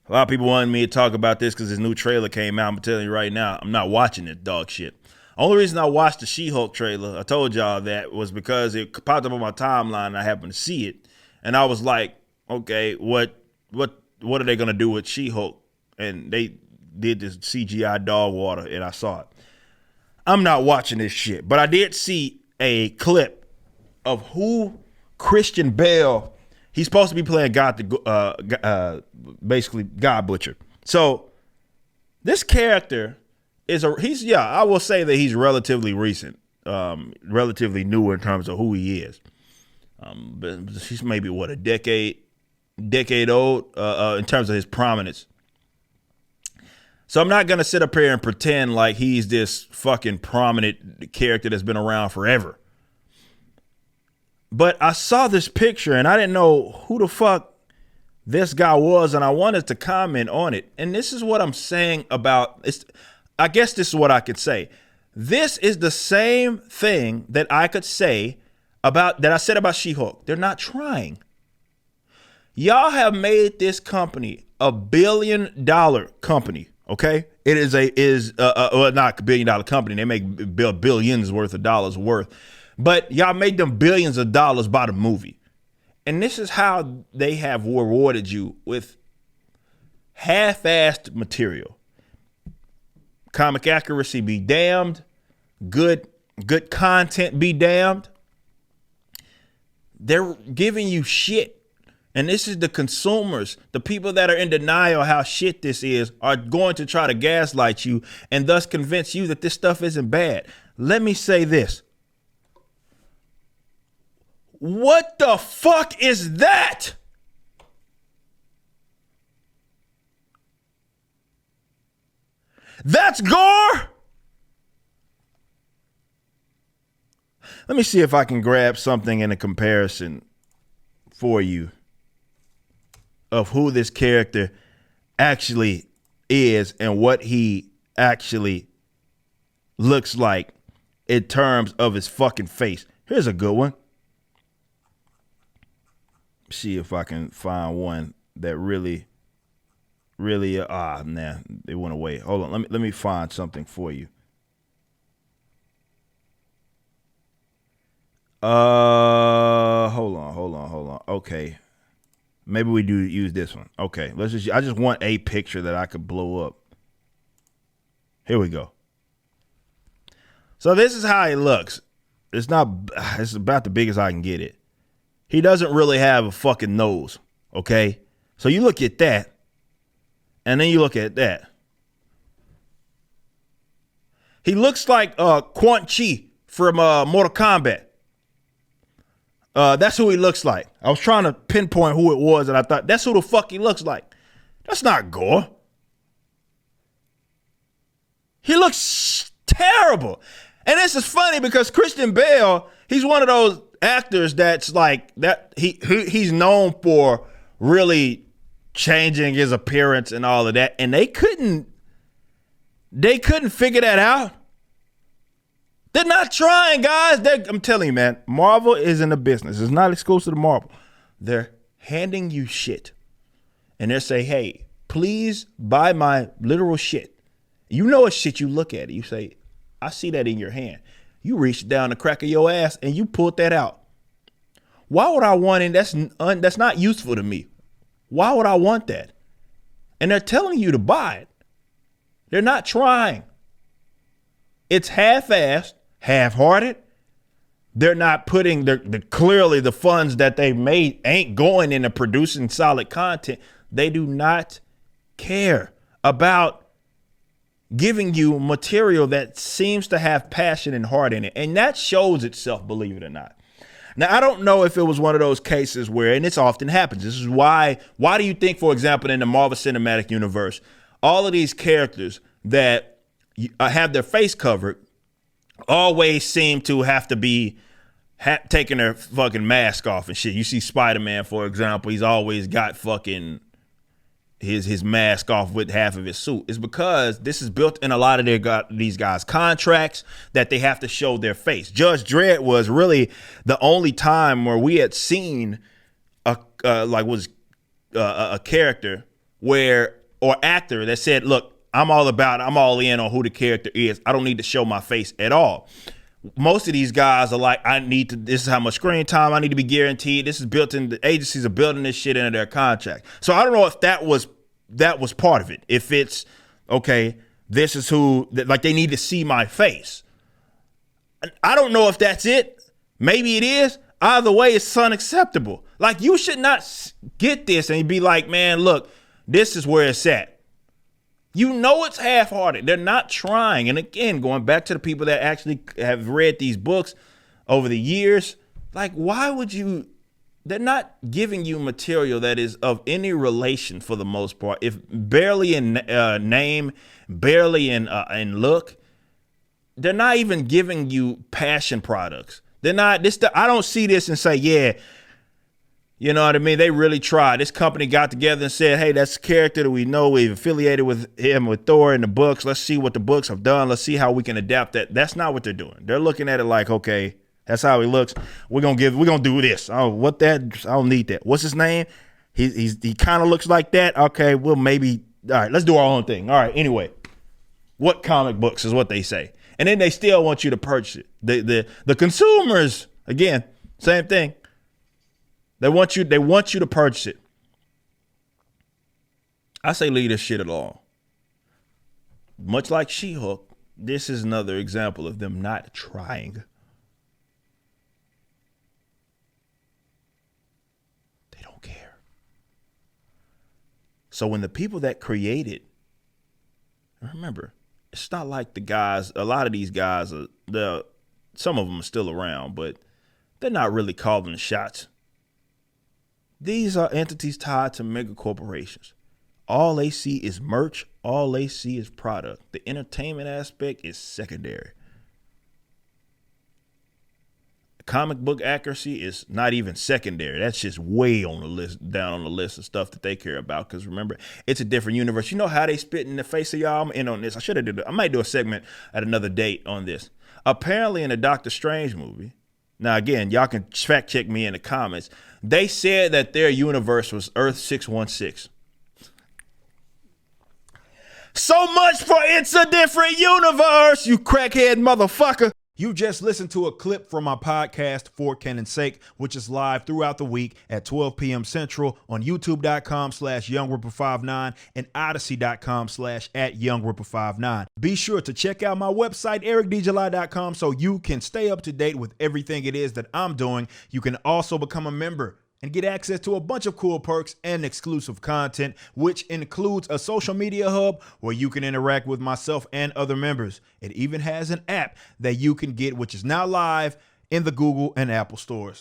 A lot of people wanted me to talk about this because this new trailer came out. I'm telling you right now, I'm not watching this dog shit. Only reason I watched the She-Hulk trailer, I told y'all that, was because it popped up on my timeline and I happened to see it. And I was like, okay, what are they gonna do with She-Hulk? And they did this CGI dog water and I saw it. I'm not watching this shit, but I did see a clip of who Christian Bale. He's supposed to be playing basically God Butcher. So this character I will say that he's relatively recent, relatively new in terms of who he is. But he's maybe a decade old in terms of his prominence. So I'm not going to sit up here and pretend like he's this fucking prominent character that's been around forever. But I saw this picture and I didn't know who the fuck this guy was, and I wanted to comment on it. And this is what I'm saying about it. I guess this is what I could say. This is the same thing that I could say that I said about She-Hulk. They're not trying. Y'all have made this company a $1 billion company. Okay, it is not $1 billion company. They make billions worth of dollars worth, but y'all made them billions of dollars by the movie, and this is how they have rewarded you with half-assed material. Comic accuracy be damned, good content be damned. They're giving you shit. And this is the consumers, the people that are in denial how shit this is, are going to try to gaslight you and thus convince you that this stuff isn't bad. Let me say this. What the fuck is that? That's gore? Let me see if I can grab something in a comparison for you of who this character actually is and what he actually looks like in terms of his fucking face. Here's a good one. See if I can find one that really, it went away. Hold on, let me find something for you. Hold on. Okay. Maybe we do use this one. Okay, I just want a picture that I could blow up. Here we go. So this is how he looks. It's about the biggest I can get it. He doesn't really have a fucking nose, okay? So you look at that, and then you look at that. He looks like Quan Chi from Mortal Kombat. That's who he looks like. I was trying to pinpoint who it was, and I thought, that's who the fuck he looks like. That's not gore. He looks terrible. And this is funny because Christian Bale, he's one of those actors that's like that. He's known for really changing his appearance and all of that, and they couldn't figure that out. They're not trying, guys. I'm telling you, man, Marvel is in the business. It's not exclusive to Marvel. They're handing you shit. And they're saying, hey, please buy my literal shit. You know a shit, you look at it. You say, I see that in your hand. You reach down the crack of your ass and you pulled that out. Why would I want it? That's not useful to me. Why would I want that? And they're telling you to buy it. They're not trying. It's half-assed, half-hearted. They're not putting clearly the funds that they made ain't going into producing solid content. They do not care about giving you material that seems to have passion and heart in it. And that shows itself, believe it or not. Now, I don't know if it was one of those cases where, and this often happens. This is why do you think, for example, in the Marvel Cinematic Universe, all of these characters that have their face covered always seem to have to be taking their fucking mask off and shit. You see Spider-Man, for example, he's always got fucking his mask off with half of his suit. It's because this is built in a lot of these guys' contracts that they have to show their face. Judge Dredd was really the only time where we had seen a character where or actor that said, look, I'm all in on who the character is. I don't need to show my face at all. Most of these guys are like, this is how much screen time I need to be guaranteed. This is built in, the agencies are building this shit into their contract. So I don't know if that was part of it. If it's, okay, this is who, like they need to see my face. I don't know if that's it. Maybe it is. Either way, it's unacceptable. Like, you should not get this and be like, man, look, this is where it's at. You know it's half-hearted. They're not trying. And again, going back to the people that actually have read these books over the years, like, why would you? They're not giving you material that is of any relation for the most part. If barely in name, barely in look, they're not even giving you passion products. They're not. I don't see this and say, yeah, you know what I mean? They really tried. This company got together and said, hey, that's a character that we know. We've affiliated with him, with Thor in the books. Let's see what the books have done. Let's see how we can adapt that. That's not what they're doing. They're looking at it like, okay, that's how he looks. We're gonna do this. Oh, I don't need that. What's his name? He kind of looks like that. Okay, well, maybe, all right, let's do our own thing. All right, anyway, what comic books is what they say. And then they still want you to purchase it. The consumers, again, same thing. They want you to purchase it. I say leave this shit alone. Much like She-Hulk, this is another example of them not trying. They don't care. So when the people that created, remember, it's not like the guys, a lot of these guys, some of them are still around, but they're not really calling the shots. These are entities tied to mega corporations. All they see is merch. All they see is product. The entertainment aspect is secondary. Comic book accuracy is not even secondary. That's just way on the list, down on the list of stuff that they care about. Because remember, it's a different universe. You know how they spit in the face of y'all? I'm in on this. I might do a segment at another date on this. Apparently in the Doctor Strange movie, now again, y'all can fact check me in the comments. They said that their universe was Earth 616. So much for it's a different universe, you crackhead motherfucker. You just listened to a clip from my podcast, For Canon's Sake, which is live throughout the week at 12 p.m. Central on YouTube.com/YoungRipper59 and Odyssey.com/@YoungRipper59. Be sure to check out my website, EricDJuly.com, so you can stay up to date with everything it is that I'm doing. You can also become a member and get access to a bunch of cool perks and exclusive content, which includes a social media hub where you can interact with myself and other members. It even has an app that you can get, which is now live in the Google and Apple stores.